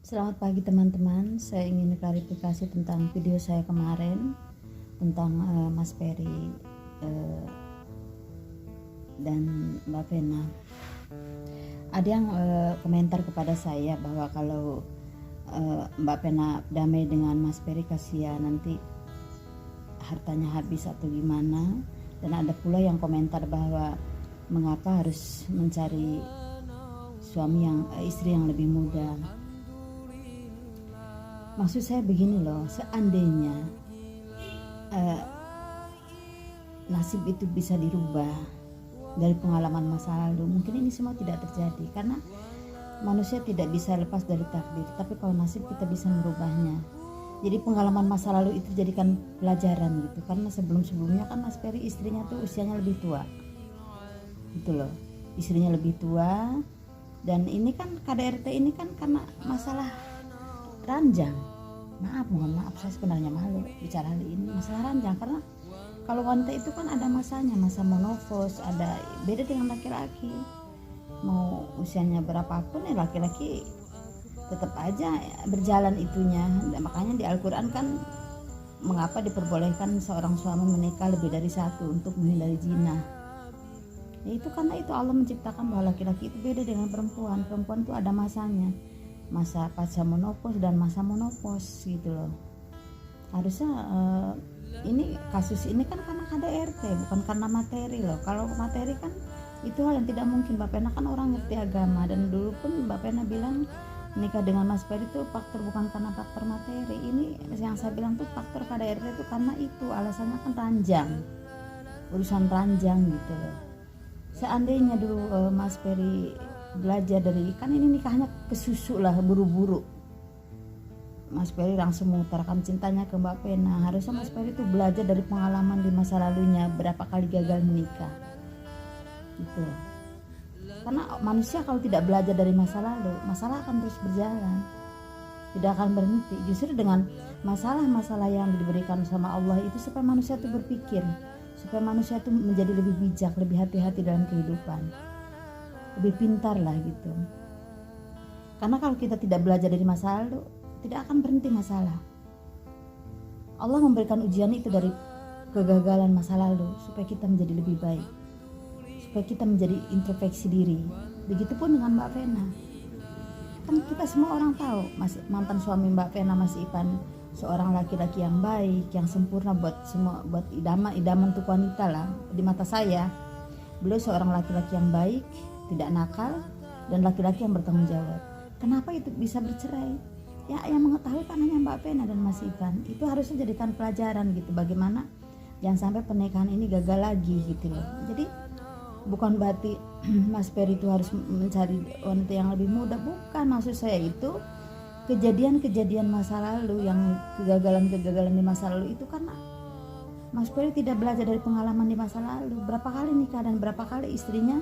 Selamat pagi teman-teman, saya ingin klarifikasi tentang video saya kemarin tentang Mas Peri dan Mbak Vena. Ada yang komentar kepada saya bahwa kalau Mbak Vena damai dengan Mas Peri, kasihan nanti hartanya habis atau gimana. Dan ada pula yang komentar bahwa mengapa harus mencari istri yang lebih muda. Maksud saya begini loh, seandainya nasib itu bisa dirubah dari pengalaman masa lalu, mungkin ini semua tidak terjadi, karena manusia tidak bisa lepas dari takdir. Tapi kalau nasib kita bisa merubahnya. Jadi pengalaman masa lalu itu jadikan pelajaran gitu, karena sebelumnya kan Mas Peri istrinya tuh usianya lebih tua gitu loh, istrinya lebih tua. Dan ini kan KDRT ini kan karena masalah ranjang. Mohon maaf, saya sebenarnya malu bicara hal ini, masalah ranjang. Karena kalau wanita itu kan ada masanya, masa menopause, ada beda dengan laki-laki. Mau usianya berapapun ya laki-laki tetap aja berjalan itunya. Dan makanya di Al-Quran kan mengapa diperbolehkan seorang suami menikah lebih dari satu untuk menghindari zina. Ya itu karena itu Allah menciptakan bahwa laki-laki itu beda dengan perempuan. Perempuan itu ada masanya, masa pasca menopause dan masa menopause gitu loh. Harusnya ini kasus ini kan karena KDRT, bukan karena materi loh. Kalau materi kan itu hal yang tidak mungkin. Mbak Pena kan orang ngerti agama, dan dulu pun Mbak Pena bilang nikah dengan Mas Peri itu faktor bukan karena faktor materi. Ini yang saya bilang tuh faktor KDRT itu karena itu alasannya kan ranjang, urusan ranjang gitu loh. Seandainya dulu Mas Peri belajar dari, kan ini nikahnya kesusu lah, buru-buru. Mas Peri langsung mengutarakan cintanya ke Mbak Pena. Harusnya Mas Peri itu belajar dari pengalaman di masa lalunya, berapa kali gagal menikah gitu. Karena manusia kalau tidak belajar dari masa lalu, masalah akan terus berjalan, tidak akan berhenti. Justru dengan masalah-masalah yang diberikan sama Allah itu supaya manusia itu berpikir, supaya manusia itu menjadi lebih bijak, lebih hati-hati dalam kehidupan, lebih pintar lah gitu. Karena kalau kita tidak belajar dari masa lalu, tidak akan berhenti masalah. Allah memberikan ujian itu dari kegagalan masa lalu supaya kita menjadi lebih baik, supaya kita menjadi introspeksi diri. Begitupun dengan Mbak Vena. Kan kita semua orang tahu mantan suami Mbak Vena, Mas Ipan, seorang laki-laki yang baik, yang sempurna buat semua, buat idaman untuk wanita lah di mata saya. Beliau seorang laki-laki yang baik, tidak nakal, dan laki-laki yang bertanggung jawab. Kenapa itu bisa bercerai? Ya yang mengetahui kan hanya Mbak Vena dan Mas Ivan. Itu harusnya jadikan pelajaran gitu, bagaimana jangan sampai pernikahan ini gagal lagi gitu loh. Jadi bukan berarti Mas Peri itu harus mencari wanita yang lebih muda, bukan. Maksud saya itu kejadian-kejadian masa lalu, yang kegagalan-kegagalan di masa lalu itu karena Mas Peri tidak belajar dari pengalaman di masa lalu. Berapa kali nikah dan berapa kali istrinya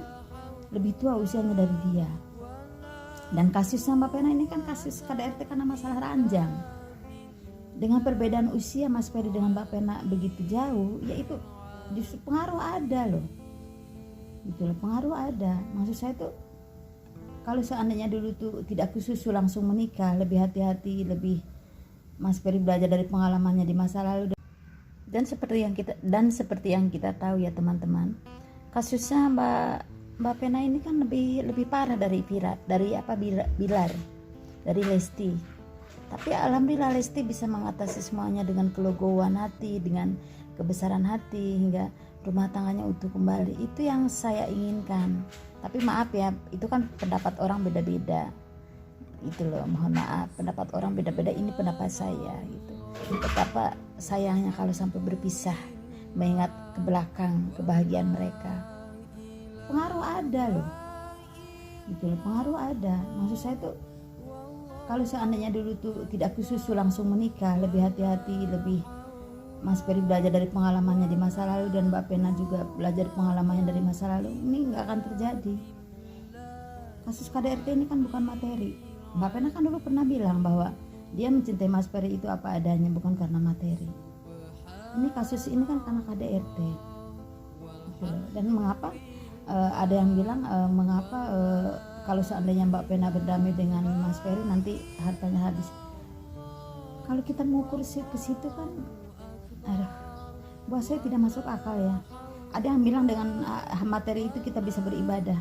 lebih tua usianya dari dia. Dan kasusnya Mbak Pena ini kan kasus KDRT karena masalah ranjang. Dengan perbedaan usia Mas Peri dengan Mbak Pena begitu jauh, yaitu justru pengaruh ada loh. Gitu loh, pengaruh ada. Maksud saya tuh, kalau seandainya dulu tuh tidak kesusu langsung menikah, lebih hati-hati, lebih Mas Peri belajar dari pengalamannya di masa lalu. Dan seperti yang kita tahu ya teman-teman, kasusnya Mbak Pena ini kan lebih parah dari Bilar, dari Lesti. Tapi alhamdulillah Lesti bisa mengatasi semuanya dengan kelegoan hati, dengan kebesaran hati, hingga rumah tangganya utuh kembali. Itu yang saya inginkan. Tapi maaf ya, itu kan pendapat orang beda-beda gitu loh. Mohon maaf, pendapat orang beda-beda, ini pendapat saya gitu. Betapa sayangnya kalau sampai berpisah, mengingat ke belakang kebahagiaan mereka. Pengaruh ada loh gitu loh, pengaruh ada. Maksud saya tuh, kalau seandainya dulu tuh tidak kesusu langsung menikah, lebih hati-hati, lebih Mas Peri belajar dari pengalamannya di masa lalu, dan Mbak Pena juga belajar pengalamannya dari masa lalu, ini nggak akan terjadi. Kasus KDRT ini kan bukan materi. Mbak Pena kan dulu pernah bilang bahwa dia mencintai Mas Peri itu apa adanya, bukan karena materi. Ini kasus ini kan karena KDRT gitu. Dan mengapa ada yang bilang mengapa kalau seandainya Mbak Vena berdamai dengan Mas Ferry nanti hartanya habis. Kalau kita mengukur ke situ kan, buat saya tidak masuk akal ya. Ada yang bilang dengan materi itu kita bisa beribadah.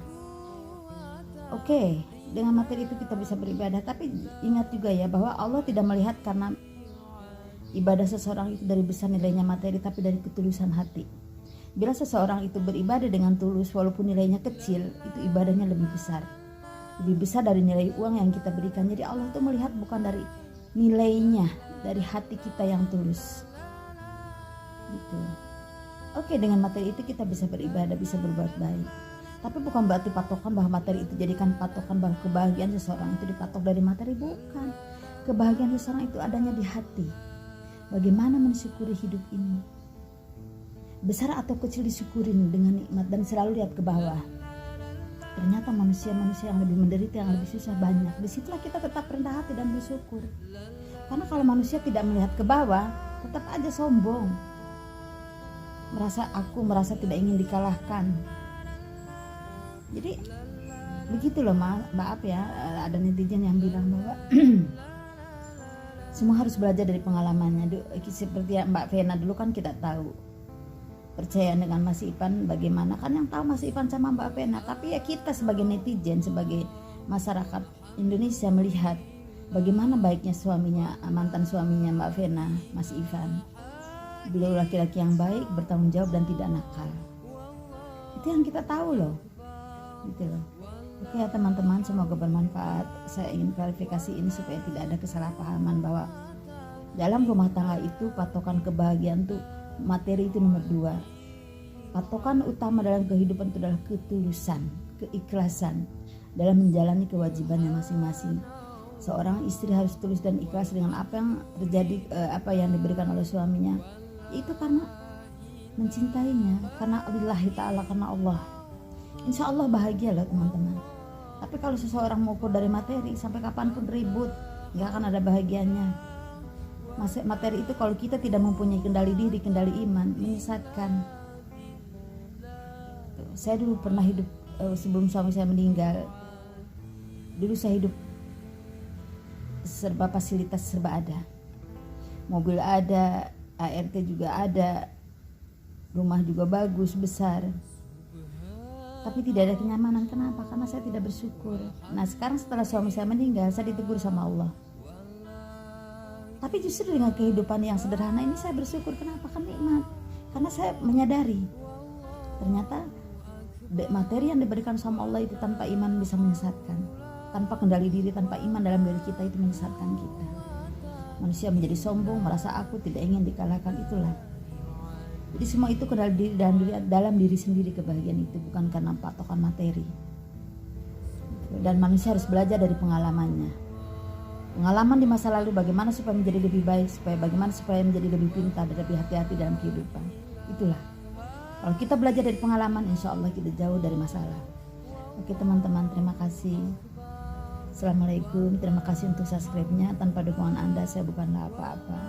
Oke, dengan materi itu kita bisa beribadah, tapi ingat juga ya bahwa Allah tidak melihat karena ibadah seseorang itu dari besar nilainya materi, tapi dari ketulusan hati. Bila seseorang itu beribadah dengan tulus walaupun nilainya kecil, itu ibadahnya lebih besar dari nilai uang yang kita berikan. Jadi Allah tuh melihat bukan dari nilainya, dari hati kita yang tulus gitu. Oke, dengan materi itu kita bisa beribadah, bisa berbuat baik, tapi bukan berarti patokan bahwa materi itu jadikan patokan bahwa kebahagiaan seseorang itu dipatok dari materi. Bukan. Kebahagiaan seseorang itu adanya di hati. Bagaimana mensyukuri hidup ini, besar atau kecil disyukurin dengan nikmat, dan selalu lihat ke bawah. Ternyata manusia-manusia yang lebih menderita, yang lebih susah banyak. Disitulah kita tetap rendah hati dan bersyukur. Karena kalau manusia tidak melihat ke bawah, tetap aja sombong, merasa tidak ingin dikalahkan. Jadi begitu loh, maaf ya, ada netizen yang bilang bahwa semua harus belajar dari pengalamannya. Seperti yang Mbak Vena dulu kan kita tahu percaya dengan Mas Ivan, bagaimana kan yang tahu Mas Ivan sama Mbak Vena. Tapi ya kita sebagai netizen, sebagai masyarakat Indonesia melihat bagaimana baiknya mantan suaminya Mbak Vena, Mas Ivan. Beliau laki-laki yang baik, bertanggung jawab dan tidak nakal. Itu yang kita tahu loh, gitu loh. Oke ya teman-teman, semoga bermanfaat. Saya ingin klarifikasi ini supaya tidak ada kesalahpahaman bahwa dalam rumah tangga itu patokan kebahagiaan tuh materi itu nomor 2. Patokan utama dalam kehidupan itu adalah ketulusan, keikhlasan dalam menjalani kewajibannya masing-masing. Seorang istri harus tulus dan ikhlas dengan apa yang terjadi, apa yang diberikan oleh suaminya. Itu karena mencintainya, karena lillahi ta'ala, karena Allah. Insya Allah bahagia loh teman-teman. Tapi kalau seseorang mengukur dari materi, sampai kapanpun ribut, gak akan ada bahagianya. Materi itu kalau kita tidak mempunyai kendali diri, kendali iman, menyesatkan. Saya dulu pernah hidup, sebelum suami saya meninggal, dulu saya hidup serba fasilitas, serba ada. Mobil ada, ART juga ada, rumah juga bagus, besar. Tapi tidak ada kenyamanan. Kenapa? Karena saya tidak bersyukur. Nah sekarang setelah suami saya meninggal, saya ditegur sama Allah. Tapi justru dengan kehidupan yang sederhana ini saya bersyukur. Kenapa? Kan nikmat. Karena saya menyadari ternyata materi yang diberikan sama Allah itu tanpa iman bisa menyesatkan. Tanpa kendali diri, tanpa iman dalam diri kita itu menyesatkan kita. Manusia menjadi sombong, merasa aku tidak ingin dikalahkan, itulah. Jadi semua itu kendali diri dan dalam diri sendiri kebahagiaan itu, bukan karena patokan materi. Dan manusia harus belajar dari pengalamannya. Pengalaman di masa lalu bagaimana supaya menjadi lebih baik, bagaimana supaya menjadi lebih pintar dan lebih hati-hati dalam kehidupan. Itulah. Kalau kita belajar dari pengalaman, insya Allah kita jauh dari masalah. Oke teman-teman, terima kasih. Assalamualaikum, terima kasih untuk subscribe-nya. Tanpa dukungan Anda saya bukanlah apa-apa.